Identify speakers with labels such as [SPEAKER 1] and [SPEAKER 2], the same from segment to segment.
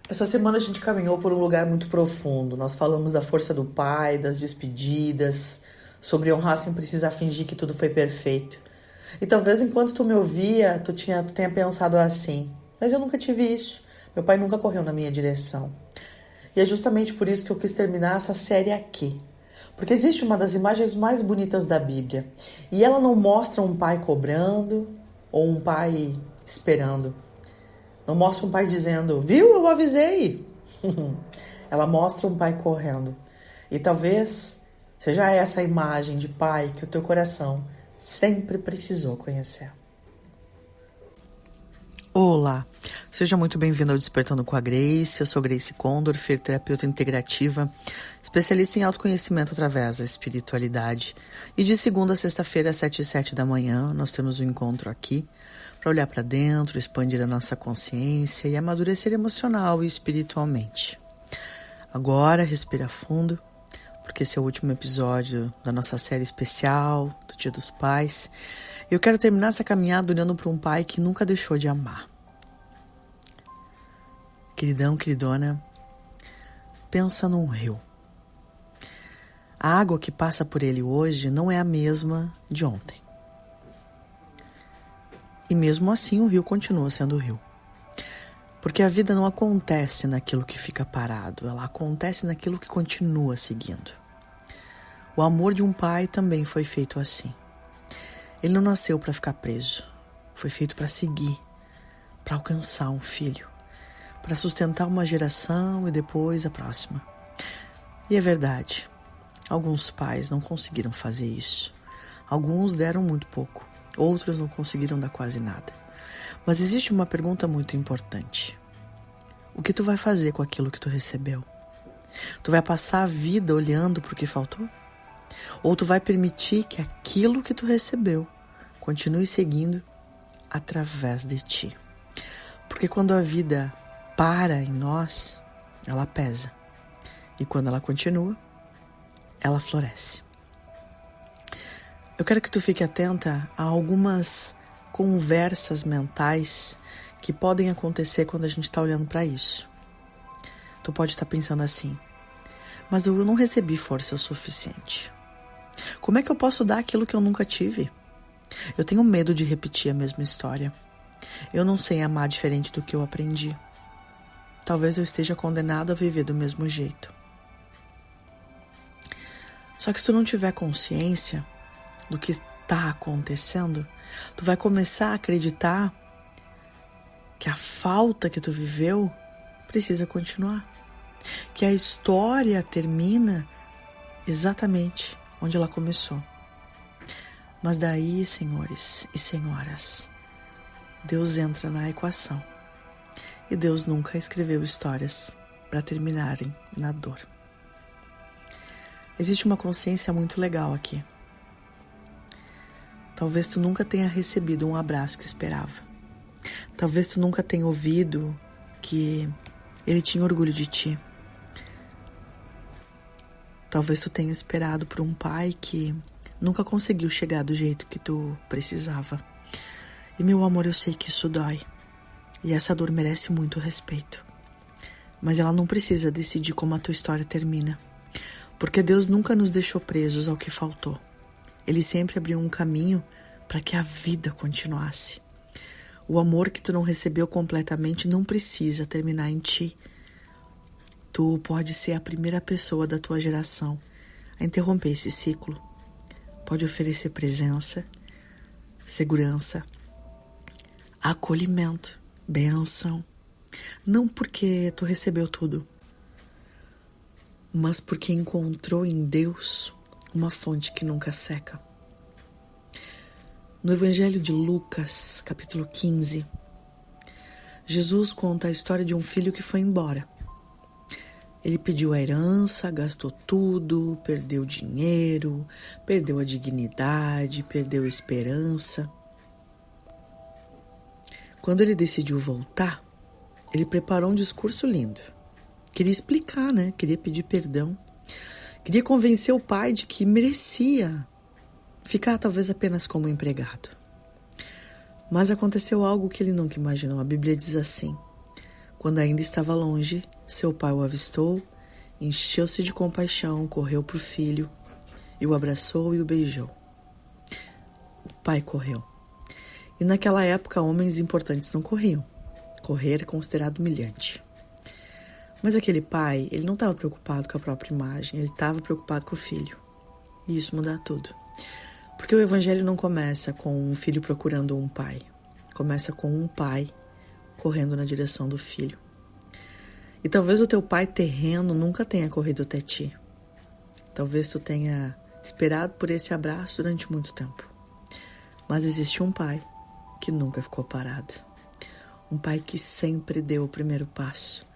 [SPEAKER 1] Essa semana a gente caminhou por um lugar muito profundo. Nós falamos da força do pai, das despedidas, sobre honrar sem precisar fingir que tudo foi perfeito. E talvez enquanto tu me ouvia, tu tenha pensado assim: mas eu nunca tive isso. Meu pai nunca correu na minha direção. E é justamente por isso que eu quis terminar essa série aqui. Porque existe uma das imagens mais bonitas da Bíblia. E ela não mostra um pai cobrando ou um pai esperando. Não mostra um pai dizendo, viu, eu avisei. Ela mostra um pai correndo. E talvez seja essa a imagem de pai que o teu coração sempre precisou conhecer. Olá, seja muito bem-vindo ao Despertando com a Grace. Eu sou Grace Condorfer, terapeuta integrativa, especialista em autoconhecimento através da espiritualidade. E de segunda a sexta-feira, às 7h07 da manhã, nós temos um encontro aqui para olhar para dentro, expandir a nossa consciência e amadurecer emocional e espiritualmente. Agora, respira fundo, porque esse é o último episódio da nossa série especial do Dia dos Pais. Eu quero terminar essa caminhada olhando para um pai que nunca deixou de amar. Queridão, queridona, pensa num rio. A água que passa por ele hoje não é a mesma de ontem. E mesmo assim o rio continua sendo rio. Porque a vida não acontece naquilo que fica parado, ela acontece naquilo que continua seguindo. O amor de um pai também foi feito assim. Ele não nasceu para ficar preso, foi feito para seguir, para alcançar um filho, para sustentar uma geração e depois a próxima. E é verdade, alguns pais não conseguiram fazer isso. Alguns deram muito pouco, outros não conseguiram dar quase nada. Mas existe uma pergunta muito importante. O que tu vai fazer com aquilo que tu recebeu? Tu vai passar a vida olhando para o que faltou? Ou tu vai permitir que aquilo que tu recebeu continue seguindo através de ti? Porque quando a vida para em nós, ela pesa. E quando ela continua, ela floresce. Eu quero que tu fique atenta a algumas conversas mentais que podem acontecer quando a gente está olhando para isso. Tu pode estar pensando assim: mas eu não recebi força o suficiente. Como é que eu posso dar aquilo que eu nunca tive? Eu tenho medo de repetir a mesma história. Eu não sei amar diferente do que eu aprendi. Talvez eu esteja condenado a viver do mesmo jeito. Só que se tu não tiver consciência do que está acontecendo, tu vai começar a acreditar que a falta que tu viveu precisa continuar. Que a história termina exatamente onde ela começou. Mas daí, senhores e senhoras, Deus entra na equação. E Deus nunca escreveu histórias para terminarem na dor. Existe uma consciência muito legal aqui. Talvez tu nunca tenha recebido um abraço que esperava. Talvez tu nunca tenha ouvido que ele tinha orgulho de ti. Talvez tu tenha esperado por um pai que nunca conseguiu chegar do jeito que tu precisava. E meu amor, eu sei que isso dói. E essa dor merece muito respeito. Mas ela não precisa decidir como a tua história termina. Porque Deus nunca nos deixou presos ao que faltou. Ele sempre abriu um caminho para que a vida continuasse. O amor que tu não recebeu completamente não precisa terminar em ti. Tu pode ser a primeira pessoa da tua geração a interromper esse ciclo. Pode oferecer presença, segurança, acolhimento, bênção. Não porque tu recebeu tudo, mas porque encontrou em Deus uma fonte que nunca seca. No Evangelho de Lucas, capítulo 15, Jesus conta a história de um filho que foi embora. Ele pediu a herança, gastou tudo, perdeu dinheiro, perdeu a dignidade, perdeu a esperança. Quando ele decidiu voltar, ele preparou um discurso lindo. Queria explicar, né? Queria pedir perdão. Queria convencer o pai de que merecia ficar talvez apenas como empregado. Mas aconteceu algo que ele nunca imaginou. A Bíblia diz assim: Quando ainda estava longe, seu pai o avistou, encheu-se de compaixão, correu para o filho e o abraçou e o beijou. O pai correu. E naquela época, homens importantes não corriam. Correr era considerado humilhante. Mas aquele pai, ele não estava preocupado com a própria imagem, ele estava preocupado com o filho. E isso muda tudo. Porque o evangelho não começa com um filho procurando um pai. Começa com um pai correndo na direção do filho. E talvez o teu pai terreno nunca tenha corrido até ti. Talvez tu tenha esperado por esse abraço durante muito tempo. Mas existe um pai que nunca ficou parado. Um pai que sempre deu o primeiro passo.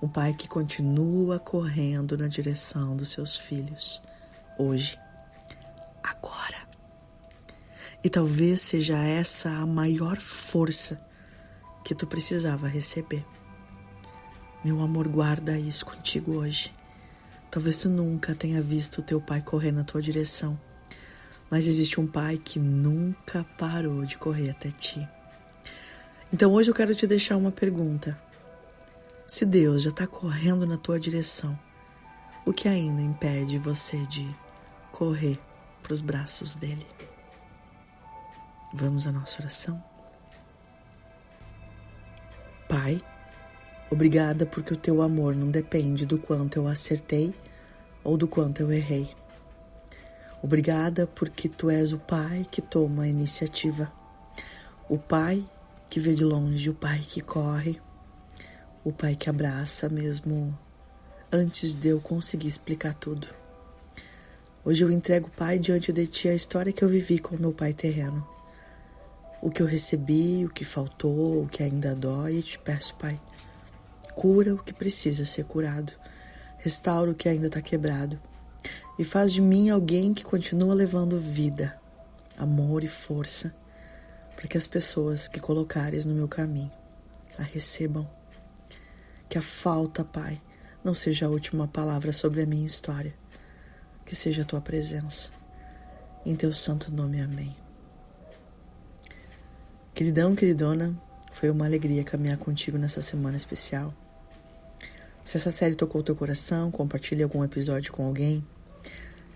[SPEAKER 1] Um pai que continua correndo na direção dos seus filhos. Hoje. Agora. E talvez seja essa a maior força que tu precisava receber. Meu amor, guarda isso contigo hoje. Talvez tu nunca tenha visto o teu pai correr na tua direção. Mas existe um pai que nunca parou de correr até ti. Então hoje eu quero te deixar uma pergunta. Se Deus já está correndo na tua direção, o que ainda impede você de correr para os braços dele? Vamos à nossa oração? Pai, obrigada porque o teu amor não depende do quanto eu acertei ou do quanto eu errei. Obrigada porque tu és o pai que toma a iniciativa, o pai que vê de longe, o pai que corre, o pai que abraça mesmo antes de eu conseguir explicar tudo. Hoje eu entrego, Pai, diante de ti a história que eu vivi com o meu pai terreno. O que eu recebi, o que faltou, o que ainda dói, e te peço, Pai, cura o que precisa ser curado, restaura o que ainda está quebrado e faz de mim alguém que continua levando vida, amor e força para que as pessoas que colocares no meu caminho a recebam. Que a falta, Pai, não seja a última palavra sobre a minha história, que seja a tua presença. Em teu santo nome, amém. Queridão, queridona, foi uma alegria caminhar contigo nessa semana especial. Se essa série tocou o teu coração, compartilhe algum episódio com alguém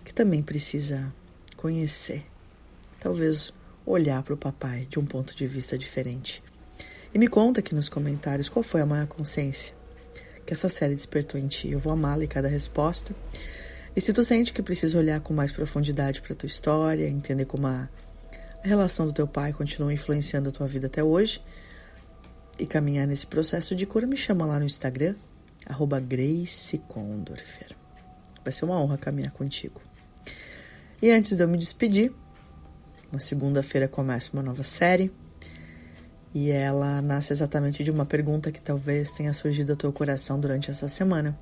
[SPEAKER 1] que também precisa conhecer, talvez olhar para o papai de um ponto de vista diferente. E me conta aqui nos comentários qual foi a maior consciência que essa série despertou em ti. Eu vou amá-la em cada resposta. E se tu sente que precisa olhar com mais profundidade para a tua história, entender como a relação do teu pai continua influenciando a tua vida até hoje e caminhar nesse processo de cura, me chama lá no Instagram, @GraceCondorfer. Vai ser uma honra caminhar contigo. E antes de eu me despedir, na segunda-feira começa uma nova série e ela nasce exatamente de uma pergunta que talvez tenha surgido ao teu coração durante essa semana.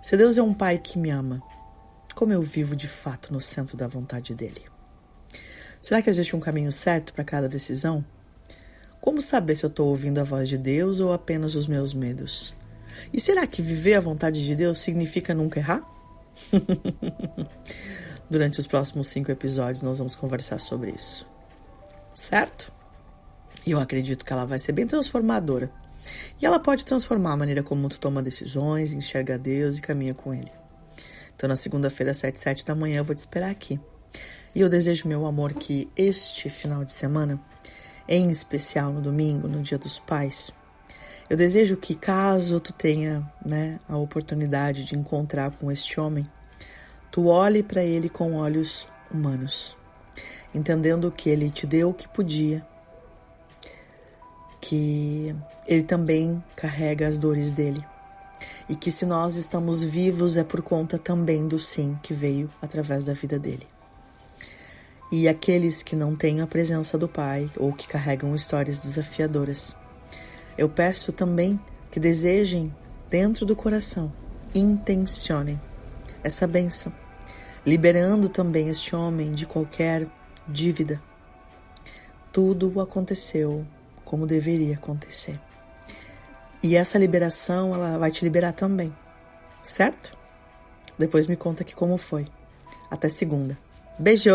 [SPEAKER 1] Se Deus é um pai que me ama, como eu vivo de fato no centro da vontade dele? Será que existe um caminho certo para cada decisão? Como saber se eu estou ouvindo a voz de Deus ou apenas os meus medos? E será que viver a vontade de Deus significa nunca errar? Durante os próximos 5 episódios nós vamos conversar sobre isso. Certo? E eu acredito que ela vai ser bem transformadora. E ela pode transformar a maneira como tu toma decisões, enxerga Deus e caminha com Ele. Então na segunda-feira, às 7h07 da manhã, eu vou te esperar aqui. E eu desejo, meu amor, que este final de semana, em especial no domingo, no Dia dos Pais, eu desejo que caso tu tenha, a oportunidade de encontrar com este homem, tu olhe para ele com olhos humanos, entendendo que ele te deu o que podia, que ele também carrega as dores dele e que se nós estamos vivos é por conta também do sim que veio através da vida dele. E aqueles que não têm a presença do Pai ou que carregam histórias desafiadoras, eu peço também que desejem dentro do coração, intencionem essa bênção, liberando também este homem de qualquer dívida. Tudo aconteceu como deveria acontecer. E essa liberação, ela vai te liberar também, certo? Depois me conta aqui como foi. Até segunda. Beijo!